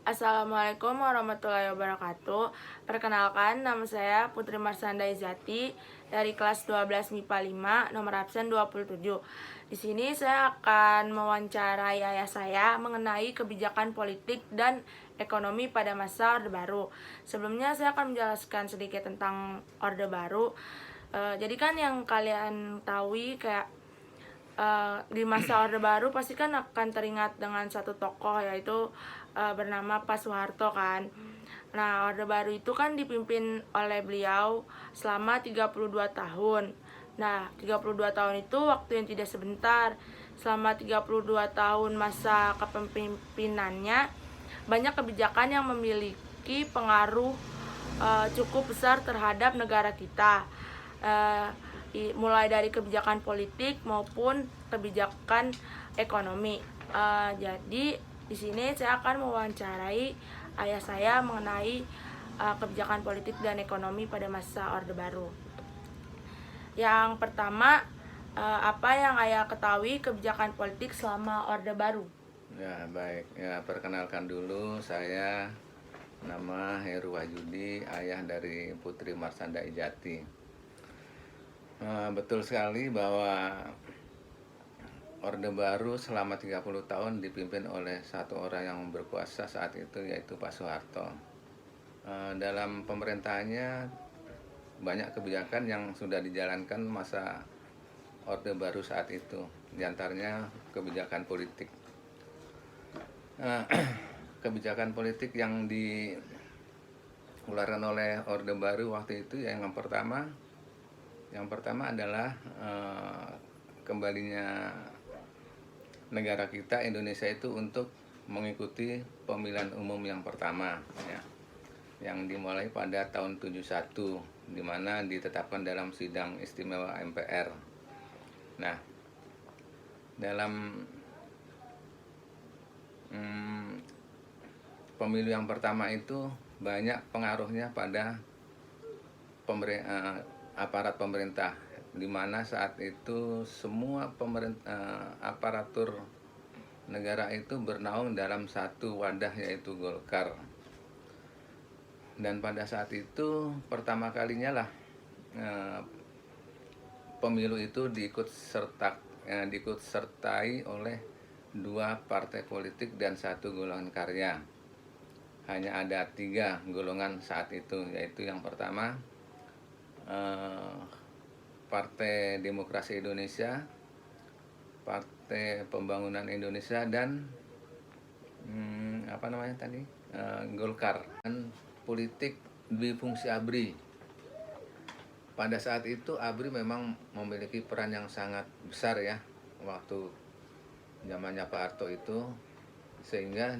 Assalamualaikum warahmatullahi wabarakatuh. Perkenalkan, nama saya Putri Marsanda Izati dari kelas 12 MIPA 5, nomor absen 27. Di sini saya akan mewawancarai ayah saya mengenai kebijakan politik dan ekonomi pada masa Orde Baru. Sebelumnya saya akan menjelaskan sedikit tentang Orde Baru. Jadi kan yang kalian tahu kayak di masa Orde Baru pasti kan akan teringat dengan satu tokoh, yaitu bernama Pak Soeharto kan. Nah, Orde Baru itu kan dipimpin oleh beliau selama 32 tahun. Nah, 32 tahun itu waktu yang tidak sebentar. Selama 32 tahun masa kepemimpinannya, banyak kebijakan yang memiliki pengaruh cukup besar terhadap negara kita. Mulai dari kebijakan politik maupun kebijakan ekonomi. Jadi di sini saya akan mewawancarai ayah saya mengenai kebijakan politik dan ekonomi pada masa Orde Baru. Yang pertama, apa yang ayah ketahui kebijakan politik selama Orde Baru? Ya, baik. Ya, perkenalkan dulu, saya nama Heru Wahyudi, ayah dari Putri Marsanda Izati. Betul sekali bahwa Orde Baru selama 30 tahun dipimpin oleh satu orang yang berkuasa saat itu, yaitu Pak Soeharto. Dalam pemerintahannya banyak kebijakan yang sudah dijalankan masa Orde Baru saat itu, diantaranya kebijakan politik. Kebijakan politik yang dikeluarkan oleh Orde Baru waktu itu yang pertama adalah kembalinya negara kita Indonesia itu untuk mengikuti pemilihan umum yang pertama, ya, yang dimulai pada tahun 71, di mana ditetapkan dalam sidang istimewa MPR. Nah, dalam pemilu yang pertama itu banyak pengaruhnya pada aparat pemerintah, di mana saat itu semua aparatur negara itu bernaung dalam satu wadah, yaitu Golkar. Dan pada saat itu pertama kalinya lah pemilu itu diikut sertai oleh dua partai politik dan satu golongan karya. Hanya ada 3 golongan saat itu, yaitu yang pertama Partai Demokrasi Indonesia, Partai Pembangunan Indonesia, dan Golkar. Dan politik dwifungsi ABRI. Pada saat itu ABRI memang memiliki peran yang sangat besar, ya, waktu zamannya Pak Harto itu, sehingga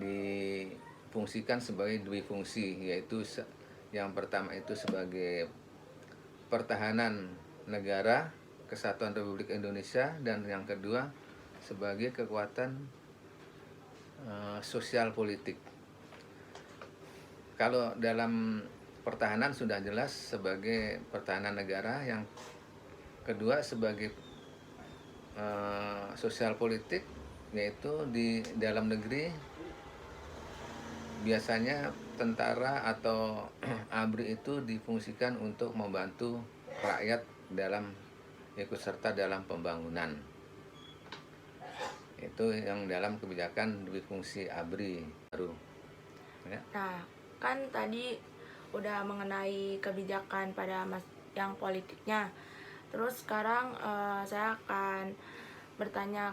difungsikan sebagai dwifungsi, yaitu yang pertama itu sebagai pertahanan negara Kesatuan Republik Indonesia, dan yang kedua sebagai kekuatan sosial politik. Kalau dalam pertahanan sudah jelas sebagai pertahanan negara, yang kedua sebagai sosial politik, yaitu di dalam negeri biasanya tentara atau ABRI itu difungsikan untuk membantu rakyat dalam ikut serta dalam pembangunan. Itu yang dalam kebijakan dwifungsi ABRI baru. Ya. Nah, kan tadi udah mengenai kebijakan pada yang politiknya. Terus sekarang saya akan bertanya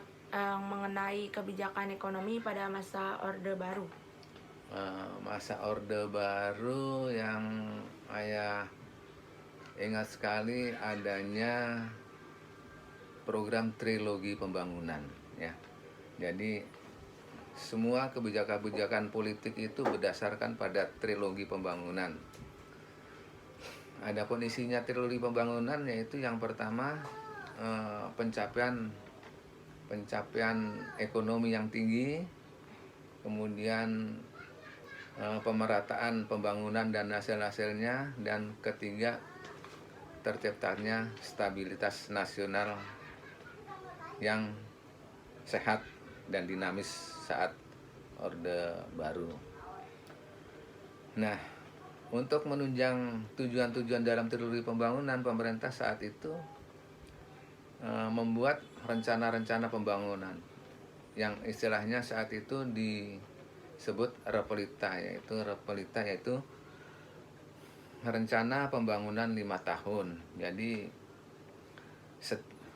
mengenai kebijakan ekonomi pada masa Orde Baru. Masa Orde Baru yang ayah ingat sekali adanya program trilogi pembangunan, ya. Jadi semua kebijakan-kebijakan politik itu berdasarkan pada trilogi pembangunan. Adapun isinya trilogi pembangunan yaitu yang pertama pencapaian ekonomi yang tinggi, kemudian pemerataan pembangunan dan hasil-hasilnya, dan ketiga terciptanya stabilitas nasional yang sehat dan dinamis saat Orde Baru. Nah, untuk menunjang tujuan-tujuan dalam teori pembangunan, pemerintah saat itu membuat rencana-rencana pembangunan yang istilahnya saat itu disebut Repelita, yaitu rencana pembangunan 5 tahun.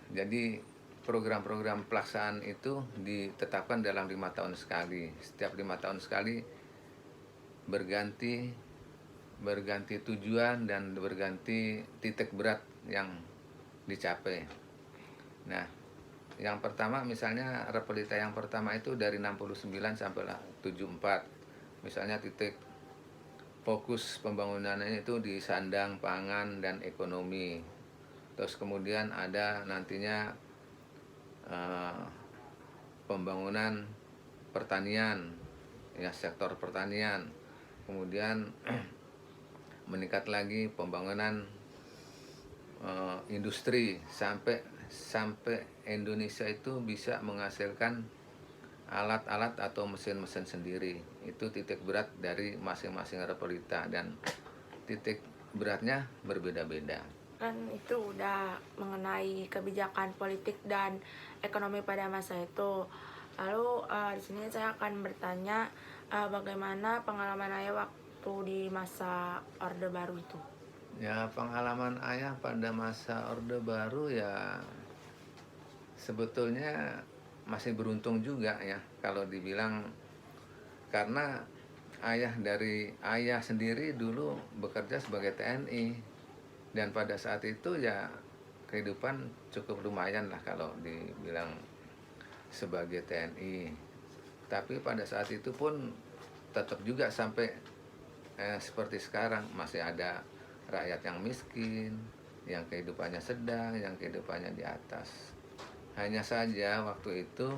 Jadi program-program pelaksanaan itu ditetapkan dalam 5 tahun sekali. Setiap 5 tahun sekali berganti tujuan dan berganti titik berat yang dicapai. Nah, yang pertama misalnya Repelita yang pertama itu dari 69 sampai 74. Misalnya titik fokus pembangunannya itu di sandang, pangan, dan ekonomi. Terus kemudian ada nantinya pembangunan pertanian, ya sektor pertanian. Kemudian meningkat lagi pembangunan industri sampai Indonesia itu bisa menghasilkan alat-alat atau mesin-mesin sendiri. Itu titik berat dari masing-masing Repelita dan titik beratnya berbeda-beda. Kan itu udah mengenai kebijakan politik dan ekonomi pada masa itu. Lalu di sini saya akan bertanya bagaimana pengalaman ayah waktu di masa Orde Baru itu. Ya, pengalaman ayah pada masa Orde Baru ya sebetulnya masih beruntung juga ya kalau dibilang, karena ayah sendiri dulu bekerja sebagai TNI dan pada saat itu ya kehidupan cukup lumayan lah kalau dibilang sebagai TNI. Tapi pada saat itu pun tetap juga sampai seperti sekarang masih ada rakyat yang miskin, yang kehidupannya sedang, yang kehidupannya di atas. Hanya saja waktu itu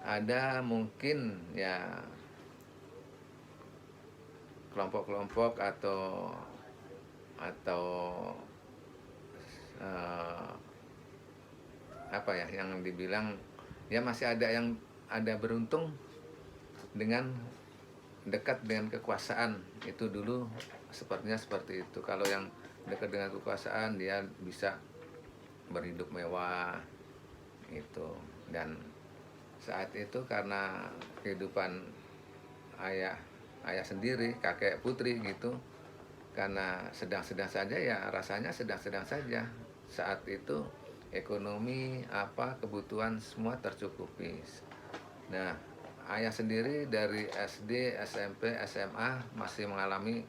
ada mungkin ya kelompok-kelompok atau apa ya yang dibilang ya masih ada beruntung dengan dekat dengan kekuasaan. Itu dulu sepertinya seperti itu. Kalau yang dekat dengan kekuasaan dia bisa berhidup mewah itu. Dan saat itu karena kehidupan ayah sendiri, kakek putri gitu, karena sedang-sedang saja ya rasanya sedang-sedang saja. Saat itu ekonomi kebutuhan semua tercukupi. Nah, ayah sendiri dari SD, SMP, SMA masih mengalami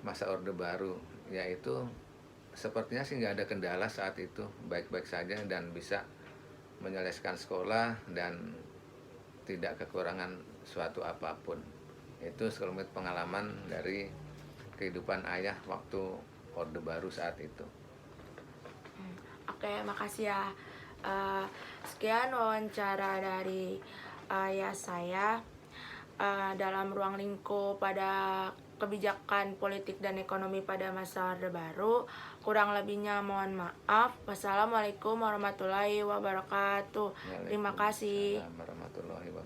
masa Orde Baru, yaitu sepertinya sih nggak ada kendala saat itu, baik-baik saja dan bisa menyelesaikan sekolah dan tidak kekurangan suatu apapun. Itu sekelumit pengalaman dari kehidupan ayah waktu Orde Baru saat itu. Oke, makasih ya. Sekian wawancara dari ayah saya dalam ruang lingkup pada kebijakan politik dan ekonomi pada masa Orde Baru. Kurang lebihnya mohon maaf. Wassalamualaikum warahmatullahi wabarakatuh. Terima kasih. Waalaikumsalam warahmatullahi wabarakatuh.